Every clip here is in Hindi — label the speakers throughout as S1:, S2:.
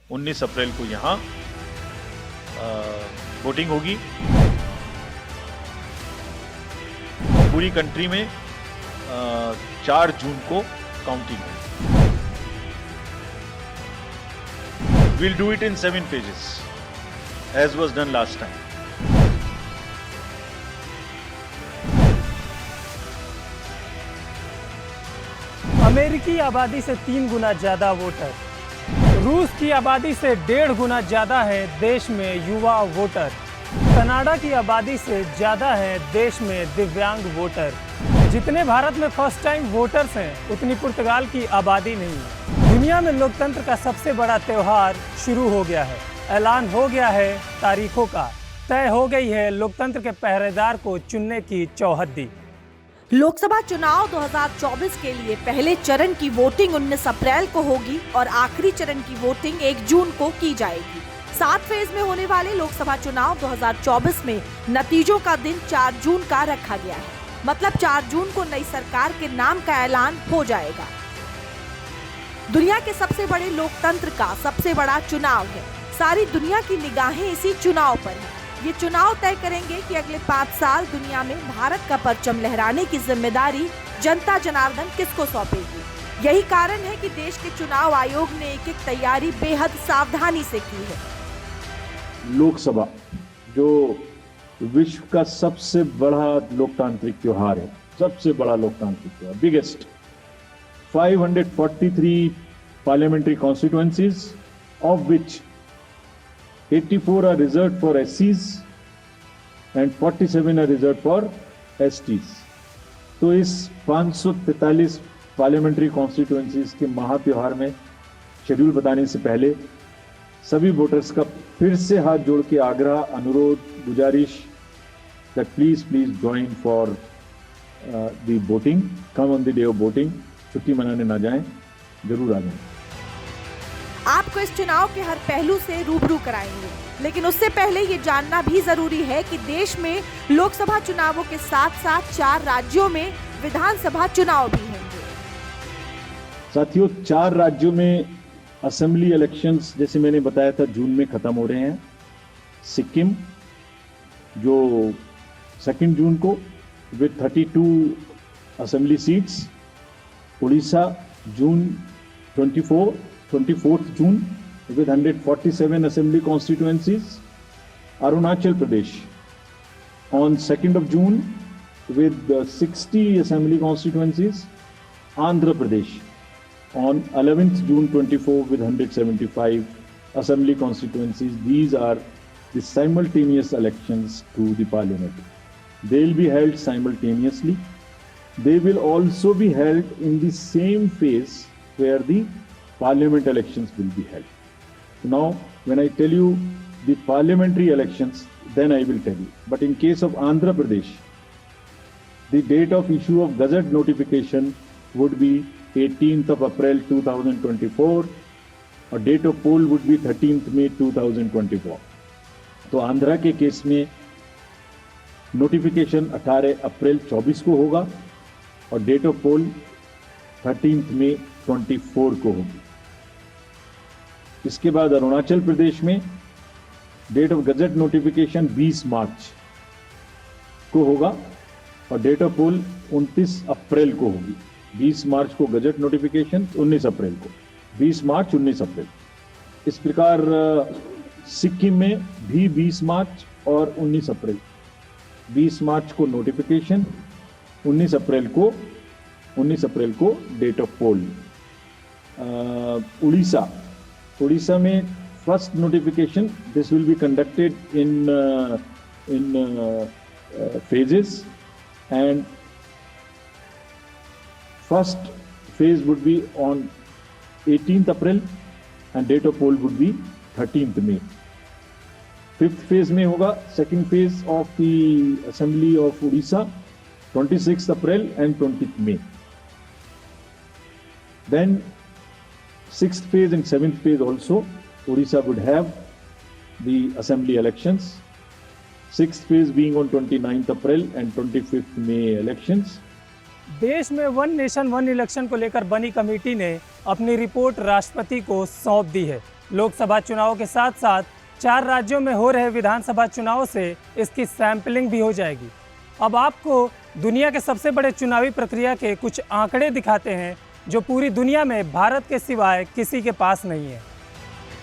S1: 19 अप्रैल को यहाँ वोटिंग होगी। पूरी कंट्री में 4 जून को काउंटिंग होगी। We'll do it in 7 phases, as was done last time.
S2: अमेरिकी आबादी से 3 गुना ज़्यादा वोटर, रूस की आबादी से 1.5 गुना ज़्यादा है देश में युवा वोटर, कनाडा की आबादी से ज़्यादा है देश में दिव्यांग वोटर। जितने भारत में फर्स्ट टाइम वोटर्स हैं उतनी पुर्तगाल की आबादी नहीं है। दुनिया में लोकतंत्र का सबसे बड़ा त्यौहार शुरू हो गया है। ऐलान हो गया है तारीखों का, तय हो गई है लोकतंत्र के पहरेदार को चुनने की चौहद्दी।
S3: लोकसभा चुनाव 2024 के लिए पहले चरण की वोटिंग 19 अप्रैल को होगी और आखिरी चरण की वोटिंग 1 जून को की जाएगी। 7 फेज में होने वाले लोकसभा चुनाव 2024 में नतीजों का दिन 4 जून का रखा गया है। मतलब 4 जून को नई सरकार के नाम का ऐलान हो जाएगा। दुनिया के सबसे बड़े लोकतंत्र का सबसे बड़ा चुनाव है। सारी दुनिया की निगाहें इसी चुनाव पर है। ये चुनाव तय करेंगे कि अगले 5 साल दुनिया में भारत का परचम लहराने की जिम्मेदारी जनता जनार्दन किसको सौंपेगी। यही कारण है कि देश के चुनाव आयोग ने एक तैयारी बेहद सावधानी से की है।
S4: लोकसभा जो विश्व का सबसे बड़ा लोकतांत्रिक त्योहार है, सबसे बड़ा लोकतांत्रिक त्योहार, biggest, 543 parliamentary constituencies, of which 84 are reserved for SCs and 47 are reserved for STs। तो इस 543 पार्लियामेंट्री कॉन्स्टिट्यूएंसीज के महात्योहार में शेड्यूल बताने से पहले सभी वोटर्स का फिर से हाथ जोड़ के आग्रह, अनुरोध, गुजारिश that please join for the voting, come on the day of voting। छुट्टी मनाने ना जाएं, जरूर आ जाएं।
S3: आपको इस चुनाव के हर पहलू से रूबरू कराएंगे, लेकिन उससे पहले ये जानना भी जरूरी है कि देश में लोकसभा चुनावों के साथ साथ 4 राज्यों में विधानसभा चुनाव भी होंगे।
S4: साथियों, 4 राज्यों में असेंबली इलेक्शंस जैसे मैंने बताया था जून में खत्म हो रहे हैं। सिक्किम जो 2 जून को with 32 assembly seats, Orissa June 24th June with 147 assembly constituencies, Arunachal Pradesh on 2nd of June with 60 assembly constituencies, Andhra Pradesh on 11th June 24 with 175 assembly constituencies. These are the simultaneous elections to the parliament. They will be held simultaneously. They will also be held in the same phase where the parliament elections will be held. Now, when I tell you the parliamentary elections, then I will tell you. But in case of Andhra Pradesh, the date of issue of Gazette notification would be 18th of April 2024, और date of poll would be 13th May 2024. तो आंध्रा के केस में नोटिफिकेशन 18 अप्रैल 24 को होगा और date of pole 13th May 24 को होगी। इसके बाद अरुणाचल प्रदेश में डेट ऑफ गजट नोटिफिकेशन 20 मार्च को होगा और डेट ऑफ पोल 29 अप्रैल को होगी। 20 मार्च को गजट नोटिफिकेशन, 19 अप्रैल को, 20 मार्च 19 अप्रैल। इस प्रकार सिक्किम में भी 20 मार्च और 19 अप्रैल, 20 मार्च को नोटिफिकेशन, 19 अप्रैल को डेट ऑफ पोल। उड़ीसा में first notification, this will be conducted in phases, and first phase would be on 18th April and date of poll would be 13th May. 5th phase में होगा second phase of the Assembly of Odisha, 26th April and 20th May. Then 6th phase and 7th phase also, Odisha would have the assembly elections. 6th phase being on 29th April and 25th May elections.
S2: देश में वन नेशन वन इलेक्शन को लेकर बनी कमेटी ने अपनी रिपोर्ट राष्ट्रपति को सौंप दी है। लोकसभा चुनाव के साथ साथ 4 राज्यों में हो रहे विधानसभा चुनावों से इसकी सैंपलिंग भी हो जाएगी। अब आपको दुनिया के सबसे बड़े चुनावी प्रक्रिया के कुछ आंकड़े दिखाते हैं जो पूरी दुनिया में भारत के सिवाय किसी के पास नहीं है।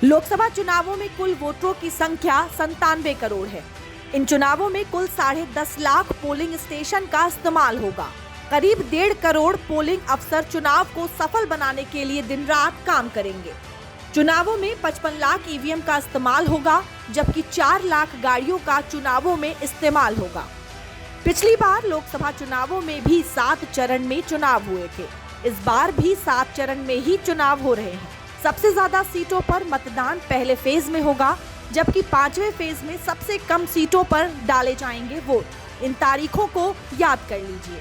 S3: लोकसभा चुनावों में कुल वोटरों की संख्या 97 करोड़ है। इन चुनावों में कुल 10.5 लाख पोलिंग स्टेशन का इस्तेमाल होगा। करीब 1.5 करोड़ पोलिंग अफसर चुनाव को सफल बनाने के लिए दिन रात काम करेंगे। चुनावों में 55 लाख ईवीएम का इस्तेमाल होगा, जबकि 4 लाख गाड़ियों का चुनावों में इस्तेमाल होगा। पिछली बार लोकसभा चुनावों में भी 7 चरण में चुनाव हुए थे। इस बार भी 7 चरण में ही चुनाव हो रहे हैं। सबसे ज्यादा सीटों पर मतदान पहले फेज में होगा, जबकि 5वें फेज में सबसे कम सीटों पर डाले जाएंगे वोट। इन तारीखों को याद कर लीजिए।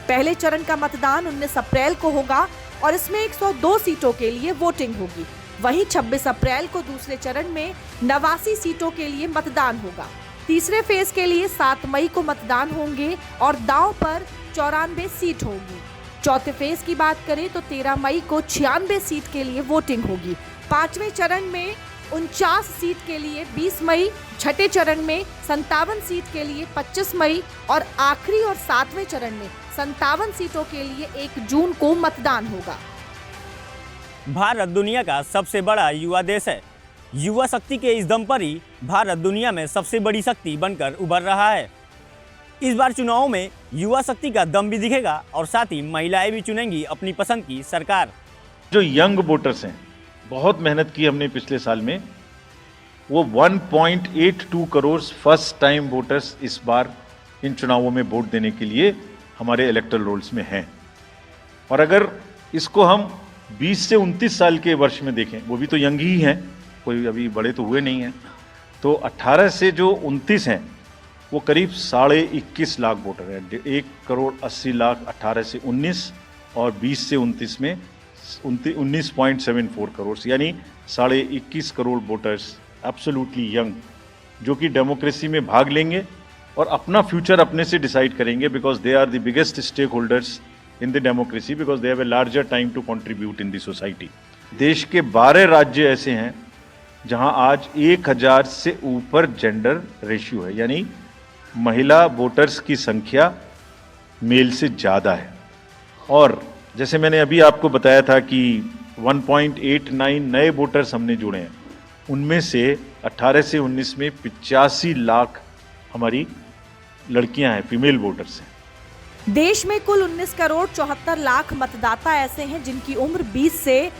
S3: पहले चरण का मतदान 19 अप्रैल को होगा और इसमें 102 सीटों के लिए वोटिंग होगी। वहीं 26 अप्रैल को दूसरे चरण में 89 सीटों के लिए मतदान होगा। तीसरे फेज के लिए 7 मई को मतदान होंगे और दांव पर 94 सीट होगी। चौथे फेज की बात करें तो 13 मई को 96 सीट के लिए वोटिंग होगी। 5वें चरण में 49 सीट के लिए 20 मई, छठे चरण में 57 सीट के लिए 25 मई और आखिरी और 7वें चरण में 57 सीटों के लिए 1 जून को मतदान होगा।
S5: भारत दुनिया का सबसे बड़ा युवा देश है। युवा शक्ति के इस दम पर ही भारत दुनिया में सबसे बड़ी शक्ति बनकर उभर रहा है। इस बार चुनावों में युवा शक्ति का दम भी दिखेगा और साथ ही महिलाएं भी चुनेंगी अपनी पसंद की सरकार।
S1: जो यंग वोटर्स हैं, बहुत मेहनत की हमने पिछले साल में, वो 1.82 करोड़ फर्स्ट टाइम वोटर्स इस बार इन चुनावों में वोट देने के लिए हमारे इलेक्टोरल रोल्स में हैं। और अगर इसको हम 20 से 29 साल के वर्ष में देखें, वो भी तो यंग ही हैं, कोई अभी बड़े तो हुए नहीं हैं, तो 18 से जो 29 हैं वो करीब 21.5 लाख वोटर हैं। 1.80 करोड़ 18 से 19 और 20 से 29 में 19.74 करोड़, यानी 21.5 करोड़ वोटर्स एब्सोल्युटली यंग, जो कि डेमोक्रेसी में भाग लेंगे और अपना फ्यूचर अपने से डिसाइड करेंगे, because they are the biggest stake holders in the democracy, because they have a larger time to contribute in the society. देश के 12 राज्य ऐसे हैं जहां आज 1000 से ऊपर जेंडर रेशियो है, यानी महिला वोटर्स की संख्या मेल से ज़्यादा है। और जैसे मैंने अभी आपको बताया था कि 1.89 नए वोटर्स हमने जुड़े हैं, उनमें से 18 से 19 में 85 लाख हमारी लड़कियां हैं, फीमेल वोटर्स हैं।
S3: देश में कुल 19 करोड़ 74 लाख मतदाता ऐसे हैं जिनकी उम्र 20 से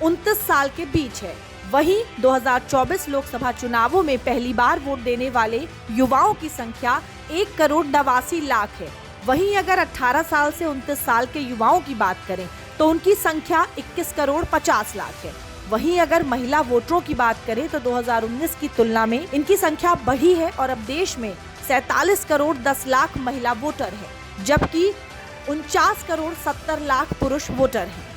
S3: 29 साल के बीच है। वहीं 2024 लोकसभा चुनावों में पहली बार वोट देने वाले युवाओं की संख्या 1 करोड़ 89 लाख है। वहीं अगर 18 साल से 29 साल के युवाओं की बात करें तो उनकी संख्या 21 करोड़ 50 लाख है। वहीं अगर महिला वोटरों की बात करें तो 2019 की तुलना में इनकी संख्या बढ़ी है और अब देश में 47 करोड़ 10 लाख महिला वोटर है, जबकि 49 करोड़ 70 लाख पुरुष वोटर हैं।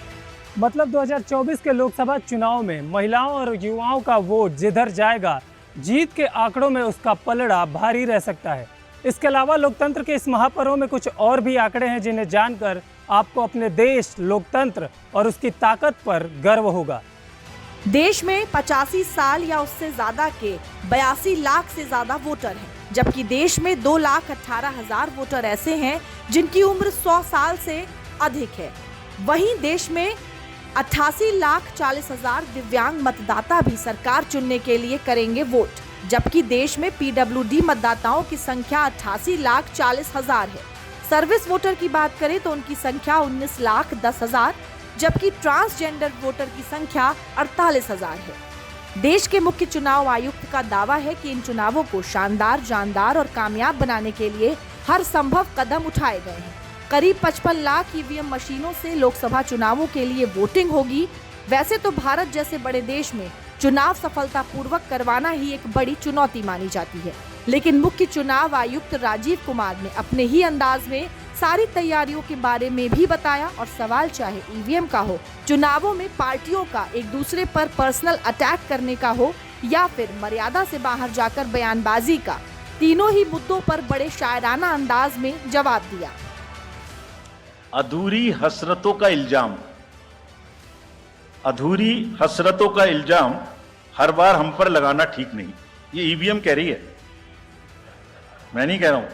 S2: मतलब 2024 के लोकसभा चुनाव में महिलाओं और युवाओं का वोट जिधर जाएगा, जीत के आंकड़ों में उसका पलड़ा भारी रह सकता है। इसके अलावा लोकतंत्र के इस महापर्व में कुछ और भी आंकड़े हैं जिन्हें जानकर आपको अपने देश, लोकतंत्र और उसकी ताकत पर गर्व होगा।
S3: देश में 85 साल या उससे ज्यादा के 82 लाख से ज्यादा वोटर हैं, जबकि देश में 2,18,000 वोटर ऐसे हैं जिनकी उम्र 100 साल से अधिक है। वहीं देश में 88,40,000 दिव्यांग मतदाता भी सरकार चुनने के लिए करेंगे वोट, जबकि देश में पीडब्ल्यूडी मतदाताओं की संख्या 88,40,000 है। सर्विस वोटर की बात करें तो उनकी संख्या 19,10,000, जबकि ट्रांसजेंडर वोटर की संख्या 48,000 है। देश के मुख्य चुनाव आयुक्त का दावा है कि इन चुनावों को शानदार, जानदार और कामयाब बनाने के लिए हर संभव कदम उठाए गए हैं। करीब 55 लाख ईवीएम मशीनों से लोकसभा चुनावों के लिए वोटिंग होगी। वैसे तो भारत जैसे बड़े देश में चुनाव सफलतापूर्वक करवाना ही एक बड़ी चुनौती मानी जाती है, लेकिन मुख्य चुनाव आयुक्त राजीव कुमार ने अपने ही अंदाज में सारी तैयारियों के बारे में भी बताया। और सवाल चाहे ईवीएम का हो, चुनावों में पार्टियों का एक दूसरे पर पर्सनल अटैक करने का हो या फिर मर्यादा से बाहर जाकर बयानबाजी का, तीनों ही मुद्दों पर बड़े शायराना अंदाज में जवाब दिया।
S1: अधूरी हसरतों का इल्जाम हर बार हम पर लगाना ठीक नहीं। ये ईवीएम कह रही है, मैं नहीं कह रहा हूं।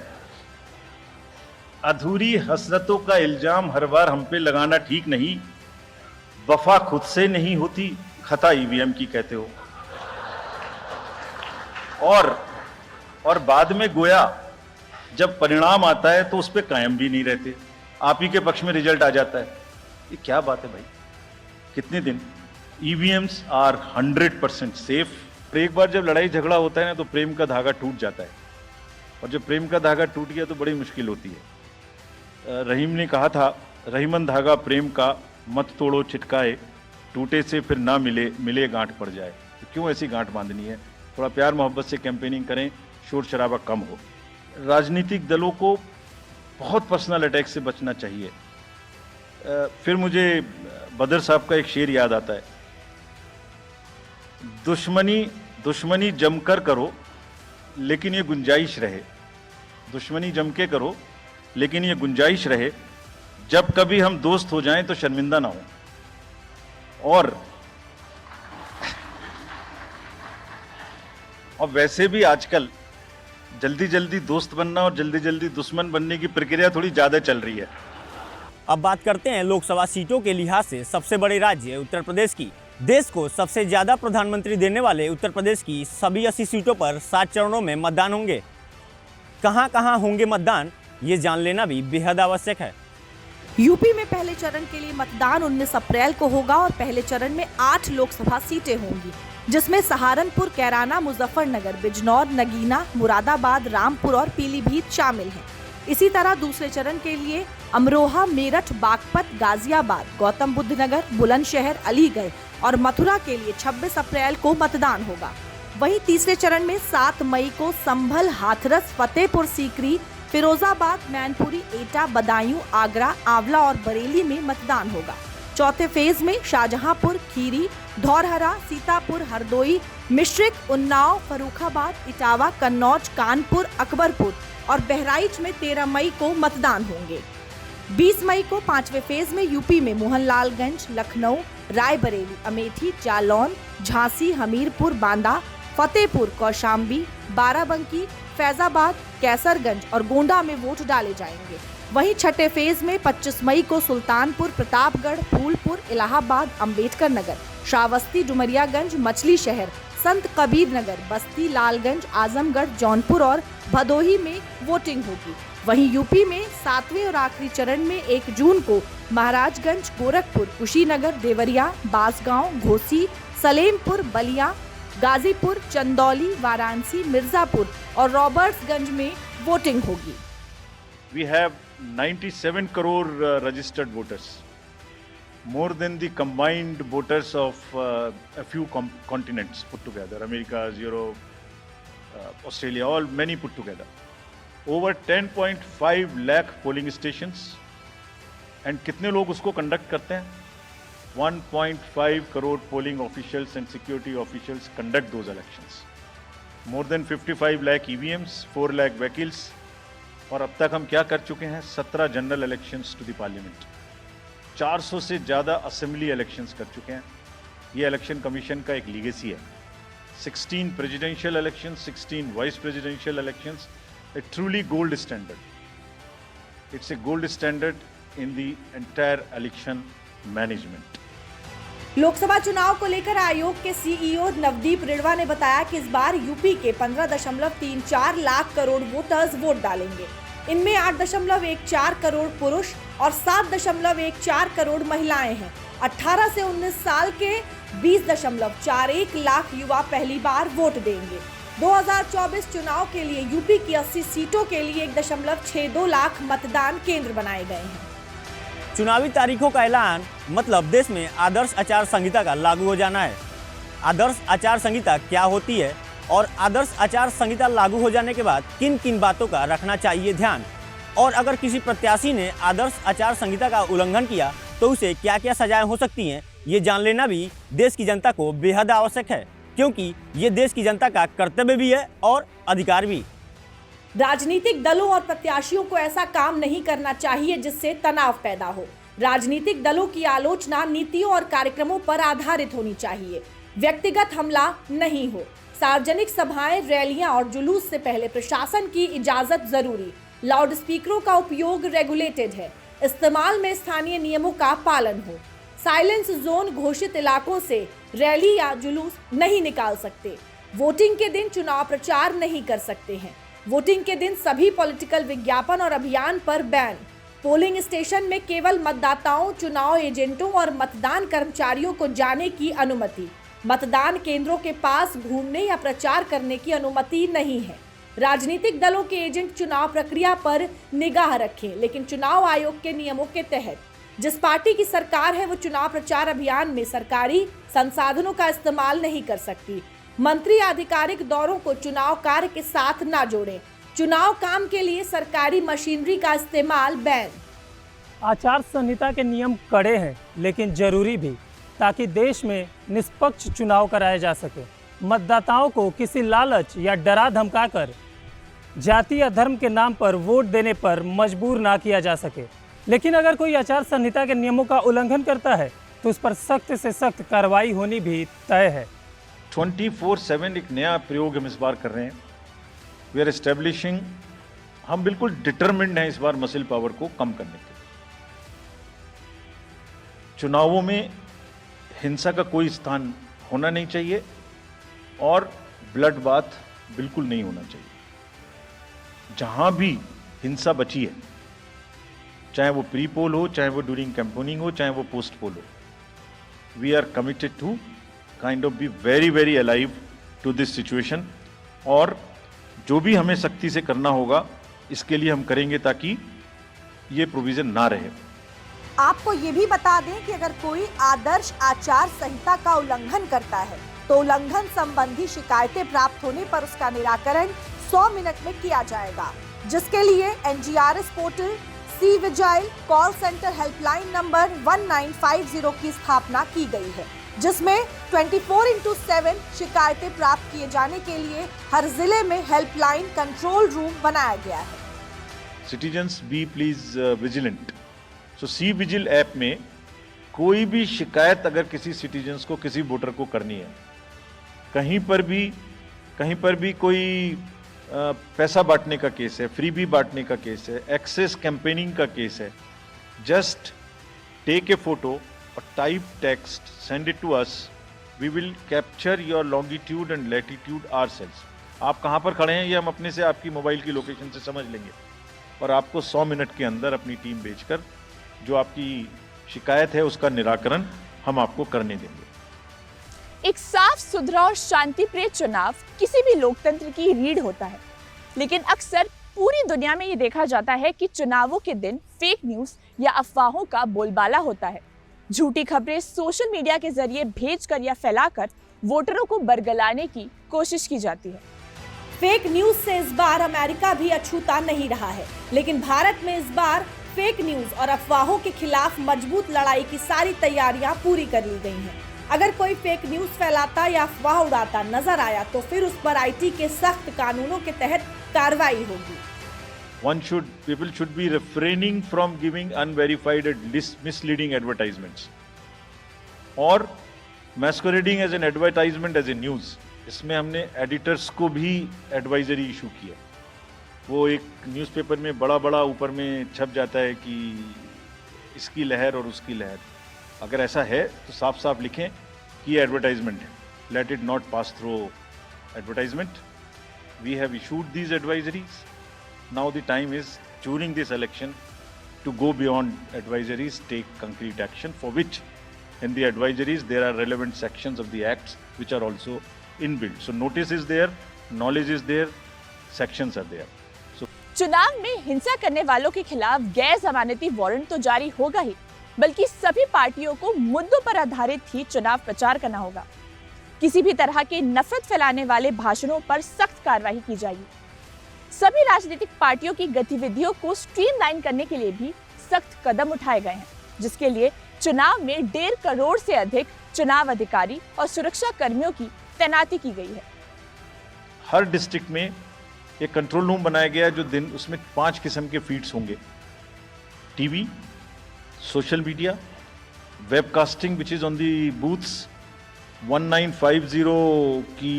S1: अधूरी हसरतों का इल्जाम हर बार हम पे लगाना ठीक नहीं। वफा खुद से नहीं होती, खता ईवीएम की कहते हो। और बाद में गोया जब परिणाम आता है तो उस पर कायम भी नहीं रहते, आप ही के पक्ष में रिजल्ट आ जाता है। ये क्या बात है भाई, कितने दिन? EVMs are 100% safe. एक बार जब लड़ाई झगड़ा होता है ना तो प्रेम का धागा टूट जाता है, और जब प्रेम का धागा टूट गया तो बड़ी मुश्किल होती है। रहीम ने कहा था, रहीमन धागा प्रेम का मत तोड़ो छिटकाए, टूटे से फिर ना मिले, मिले गांठ पड़ जाए। तो क्यों ऐसी गांठ बांधनी है? थोड़ा प्यार मोहब्बत से कैंपेनिंग करें, शोर शराबा कम हो। राजनीतिक दलों को बहुत पर्सनल अटैक से बचना चाहिए। फिर मुझे बदर साहब का एक शेर याद आता है, दुश्मनी जमकर करो लेकिन ये गुंजाइश रहे, दुश्मनी जम के करो लेकिन ये गुंजाइश रहे, जब कभी हम दोस्त हो जाएं तो शर्मिंदा ना हो। और वैसे भी आजकल जल्दी जल्दी दोस्त बनना और जल्दी जल्दी दुश्मन बनने की प्रक्रिया थोड़ी ज्यादा चल रही है।
S5: अब बात करते हैं लोकसभा सीटों के लिहाज से सबसे बड़े राज्य उत्तर प्रदेश की। देश को सबसे ज्यादा प्रधानमंत्री देने वाले उत्तर प्रदेश की सभी 80 सीटों पर 7 चरणों में मतदान होंगे। कहां कहां होंगे मतदान, ये जान लेना भी बेहद आवश्यक है।
S3: यूपी में पहले चरण के लिए मतदान 19 अप्रैल को होगा और पहले चरण में 8 लोकसभा सीटें होंगी, जिसमें सहारनपुर, कैराना, मुजफ्फरनगर, बिजनौर, नगीना, मुरादाबाद, रामपुर और पीलीभीत शामिल हैं। इसी तरह दूसरे चरण के लिए अमरोहा, मेरठ, बागपत, गाजियाबाद, गौतम बुद्ध नगर, बुलंदशहर, अलीगढ़ और मथुरा के लिए 26 अप्रैल को मतदान होगा। वहीं तीसरे चरण में 7 मई को संभल, हाथरस, फतेहपुर सीकरी, फिरोजाबाद, मैनपुरी, एटा, बदायूं, आगरा, आंवला और बरेली में मतदान होगा। चौथे फेज में शाहजहांपुर, खीरी, धौरहरा, सीतापुर, हरदोई, मिश्रिक, उन्नाव, फर्रुखाबाद, इटावा, कन्नौज, कानपुर, अकबरपुर और बहराइच में 13 मई को मतदान होंगे। 20 मई को 5वें फेज में यूपी में मोहनलालगंज, लखनऊ, रायबरेली, अमेठी, जालौन, झांसी, हमीरपुर, बांदा, फतेहपुर, कौशाम्बी, बाराबंकी, फैजाबाद, कैसरगंज और गोंडा में वोट डाले जाएंगे। वहीं छठे फेज में 25 मई को सुल्तानपुर, प्रतापगढ़, फूलपुर, इलाहाबाद, अंबेडकर नगर, श्रावस्ती, डुमरियागंज, मछली शहर, संत कबीर नगर, बस्ती, लालगंज, आजमगढ़, जौनपुर और भदोही में वोटिंग होगी। वहीं यूपी में 7वें और आखिरी चरण में 1 जून को महाराजगंज, गोरखपुर, कुशीनगर, देवरिया, बांसगांव, घोसी, सलेमपुर, बलिया, गाजीपुर, चंदौली, वाराणसी, मिर्जापुर और रॉबर्ट्सगंज में वोटिंग होगी।
S1: We have 97 crore registered voters, more than the combined voters of a few continents put together, America, Europe, Australia, all many put together. Over 10.5 lakh polling stations, and कितने लोग उसको कंडक्ट करते हैं? 1.5 crore polling officials and security officials conduct those elections. More than 55 lakh EVMs, 4 lakh vehicles, और अब तक हम क्या कर चुके हैं? 17 general elections to the parliament, 400 से ज़्यादा असेंबली इलेक्शंस कर चुके हैं। ये इलेक्शन कमीशन का एक लीगेसी है। 16 presidential elections, 16 vice presidential elections, A truly gold standard. It's a gold standard in the entire election management.
S3: Lok Sabha चुनाव को लेकर आयोग के सीईओ नवदीप रिड़वा ने बताया कि इस बार यूपी के 15.34 लाख करोड़ वोटर्स वोट डालेंगे। इनमें 8.14 करोड़ पुरुष और 7.14 करोड़ महिलाएं हैं। 18 से 19 साल के 20.41 लाख युवा पहली बार वोट देंगे। 2024 चुनाव के लिए यूपी की 80 सीटों के लिए 1.62 लाख मतदान केंद्र बनाए गए हैं।
S5: चुनावी तारीखों का ऐलान मतलब देश में आदर्श आचार संहिता का लागू हो जाना है। आदर्श आचार संहिता क्या होती है और आदर्श आचार संहिता लागू हो जाने के बाद किन किन बातों का रखना चाहिए ध्यान, और अगर किसी प्रत्याशी ने आदर्श आचार संहिता का उल्लंघन किया तो उसे क्या क्या सजाएं हो सकती हैं, ये जान लेना भी देश की जनता को बेहद आवश्यक है, क्योंकि ये देश की जनता का कर्तव्य भी है और अधिकार भी।
S3: राजनीतिक दलों और प्रत्याशियों को ऐसा काम नहीं करना चाहिए जिससे तनाव पैदा हो। राजनीतिक दलों की आलोचना नीतियों और कार्यक्रमों पर आधारित होनी चाहिए। व्यक्तिगत हमला नहीं हो। सार्वजनिक सभाएं, रैलियां और जुलूस से पहले प्रशासन की इजाजत जरूरी। लाउड स्पीकरों का उपयोग रेगुलेटेड है। इस्तेमाल में स्थानीय नियमों का पालन हो। साइलेंस जोन घोषित इलाकों से रैली या जुलूस नहीं निकाल सकते। वोटिंग के दिन चुनाव प्रचार नहीं कर सकते हैं। वोटिंग के दिन सभी पॉलिटिकल विज्ञापन और अभियान पर बैन। पोलिंग स्टेशन में केवल मतदाताओं, चुनाव एजेंटों और मतदान कर्मचारियों को जाने की अनुमति। मतदान केंद्रों के पास घूमने या प्रचार करने की अनुमति नहीं है। राजनीतिक दलों के एजेंट चुनाव प्रक्रिया पर निगाह रखें, लेकिन चुनाव आयोग के नियमों के तहत। जिस पार्टी की सरकार है वो चुनाव प्रचार अभियान में सरकारी संसाधनों का इस्तेमाल नहीं कर सकती। मंत्री आधिकारिक दौरों को चुनाव कार्य के साथ ना जोड़ें। चुनाव काम के लिए सरकारी मशीनरी का इस्तेमाल बैन।
S2: आचार संहिता के नियम कड़े हैं लेकिन जरूरी भी, ताकि देश में निष्पक्ष चुनाव कराए जा सके। मतदाताओं को किसी लालच या डरा धमकाकर जाति या धर्म के नाम पर वोट देने पर मजबूर ना किया जा सके। लेकिन अगर कोई आचार संहिता के नियमों का उल्लंघन करता है तो उस पर सख्त से सख्त कार्रवाई होनी भी तय है।
S1: 24/7 एक नया प्रयोग हम इस बार कर रहे हैं। वी आर एस्टेब्लिशिंग, हम बिल्कुल डिटरमिन्ड हैं इस बार मसल पावर को कम करने के लिए। चुनावों में हिंसा का कोई स्थान होना नहीं चाहिए और ब्लड बाथ बिल्कुल नहीं होना चाहिए। जहां भी हिंसा बची है, चाहे वो प्री पोल हो, चाहे वो ड्यूरिंग कैंपेनिंग हो, चाहे वो पोस्ट पोल हो, we are committed to kind of be very very alive to this situation. और जो भी हमें सख्ती से करना होगा इसके लिए हम करेंगे ताकि ये प्रोविजन ना रहे।
S3: आपको ये भी बता दें कि अगर कोई आदर्श आचार संहिता का उल्लंघन करता है तो उल्लंघन संबंधी शिकायतें प्राप्त होने पर उसका निराकरण 100 मिनट में किया जाएगा, जिसके लिए NGRS portal, C vigil call centre helpline number 1950 की स्थापना की गई है, जिसमें 24/7 शिकायतें प्राप्त किए जाने के लिए हर जिले में हेल्पलाइन कंट्रोल रूम बनाया गया है।
S1: Citizens be please vigilant. So C vigil app में कोई भी शिकायत अगर किसी सिटीजन्स को, किसी वोटर को करनी है, कहीं पर भी कोई पैसा बांटने का केस है, फ्रीबी बांटने का केस है, एक्सेस कैंपेनिंग का केस है, जस्ट टेक ए फोटो और type text, send it to us, we will capture your longitude and latitude ourselves. आप कहाँ पर खड़े हैं ये हम अपने से आपकी मोबाइल की लोकेशन से समझ लेंगे और आपको 100 मिनट के अंदर अपनी टीम भेजकर जो आपकी शिकायत है उसका निराकरण हम आपको करने देंगे।
S6: एक साफ सुथरा और शांति प्रिय चुनाव किसी भी लोकतंत्र की रीढ़ होता है, लेकिन अक्सर पूरी दुनिया में ये देखा जाता है कि चुनावों के दिन फेक न्यूज या अफवाहों का बोलबाला होता है। झूठी खबरें सोशल मीडिया के जरिए भेजकर या फैलाकर वोटरों को बरगलाने की कोशिश की जाती है।
S3: फेक न्यूज से इस बार अमेरिका भी अछूता नहीं रहा है, लेकिन भारत में इस बार फेक न्यूज और अफवाहों के खिलाफ मजबूत लड़ाई की सारी तैयारियां पूरी कर ली गई हैं। अगर कोई फेक न्यूज फैलाता या अफवाह उड़ाता नजर आया तो फिर उस पर IT के सख्त कानूनों के तहत कार्रवाई होगी।
S1: People should be refraining from giving unverified and misleading advertisements or masquerading as an advertisement as a news। इसमें हमने एडिटर्स को भी एडवाइजरी इशू किया। वो एक न्यूज़पेपर में बड़ा ऊपर में छप जाता है कि इसकी लहर और उसकी लहर। अगर ऐसा है तो साफ साफ लिखें कि एडवर्टाइजमेंट है। Let it not pass through advertisement. We have issued these advisories. Now the time is during this election to go beyond advisories, take concrete action, for which in the advisories there are relevant sections of the acts which are also inbuilt. So notice is there, knowledge is there, sections are there. So
S6: चुनाव में हिंसा करने वालों के खिलाफ गैर जमानती वारंट तो जारी होगा ही, बल्कि सभी पार्टियों को मुद्दों पर आधारित ही चुनाव प्रचार करना होगा। किसी भी तरह के नफरत फैलाने वाले भाषणों पर सख्त कार्रवाई की जाएगी। सभी राजनीतिक पार्टियों की गतिविधियों को स्ट्रीमलाइन करने के लिए भी सख्त कदम उठाए गए हैं, जिसके लिए चुनाव में 1.5 करोड़ से अधिक चुनाव अधिकारी और सुरक्षा कर्मियों की तैनाती की गई है।
S1: हर डिस्ट्रिक्ट में एक कंट्रोल रूम बनाया गया जो दिन उसमें 5 किस्म के फीड्स होंगे। TV, social media, webcasting which is on the booths, 1950 की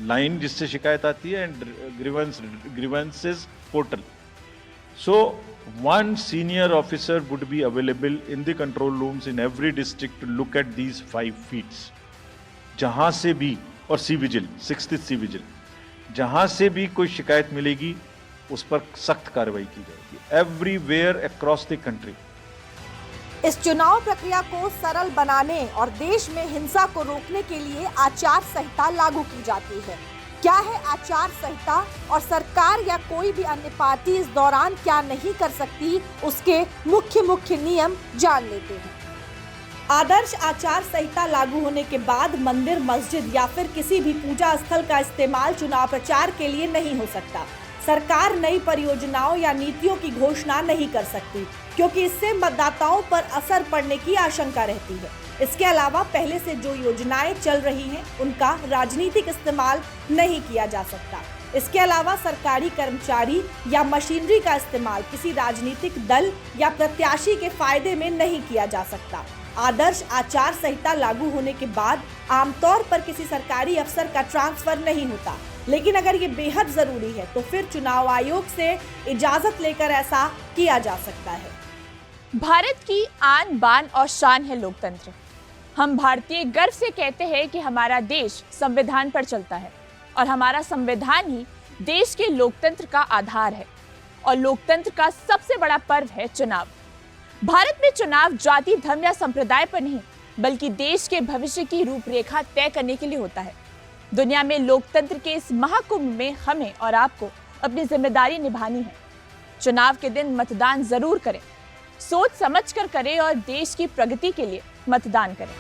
S1: लाइन जिससे शिकायत आती है, and grievances portal. So one senior officer would be available in the control rooms in every district to look at these 5 feats. जहां से भी, और C vigil, 6th C vigil, जहां से भी कोई शिकायत मिलेगी उस पर सख्त कार्रवाई की जाएगी, एवरीवेयर अक्रॉस द कंट्री.
S3: इस चुनाव प्रक्रिया को सरल बनाने और देश में हिंसा को रोकने के लिए आचार संहिता लागू की जाती है. क्या है आचार संहिता और सरकार या कोई भी अन्य पार्टी इस दौरान क्या नहीं कर सकती, उसके मुख्य नियम जान लेते हैं. आदर्श आचार संहिता लागू होने के बाद मंदिर, मस्जिद या फिर किसी भी पूजा स्थल का इस्तेमाल चुनाव प्रचार के लिए नहीं हो सकता. सरकार नई परियोजनाओं या नीतियों की घोषणा नहीं कर सकती, क्योंकि इससे मतदाताओं पर असर पड़ने की आशंका रहती है. इसके अलावा पहले से जो योजनाएं चल रही हैं, उनका राजनीतिक इस्तेमाल नहीं किया जा सकता. इसके अलावा सरकारी कर्मचारी या मशीनरी का इस्तेमाल किसी राजनीतिक दल या प्रत्याशी के फायदे में नहीं किया जा सकता. आदर्श आचार संहिता लागू होने के बाद आमतौर पर किसी सरकारी अफसर का ट्रांसफर नहीं होता, लेकिन अगर ये बेहद जरूरी है तो फिर चुनाव आयोग से इजाजत लेकर ऐसा किया जा सकता है.
S6: भारत की आन बान और शान है लोकतंत्र. हम भारतीय गर्व से कहते हैं कि हमारा देश संविधान पर चलता है और हमारा संविधान ही देश के लोकतंत्र का आधार है. और लोकतंत्र का सबसे बड़ा पर्व है चुनाव. भारत में चुनाव जाति, धर्म या संप्रदाय पर नहीं, बल्कि देश के भविष्य की रूपरेखा तय करने के लिए होता है. दुनिया में लोकतंत्र के इस महाकुंभ में हमें और आपको अपनी जिम्मेदारी निभानी है. चुनाव के दिन मतदान जरूर करें, सोच समझकर करें और देश की प्रगति के लिए मतदान करें.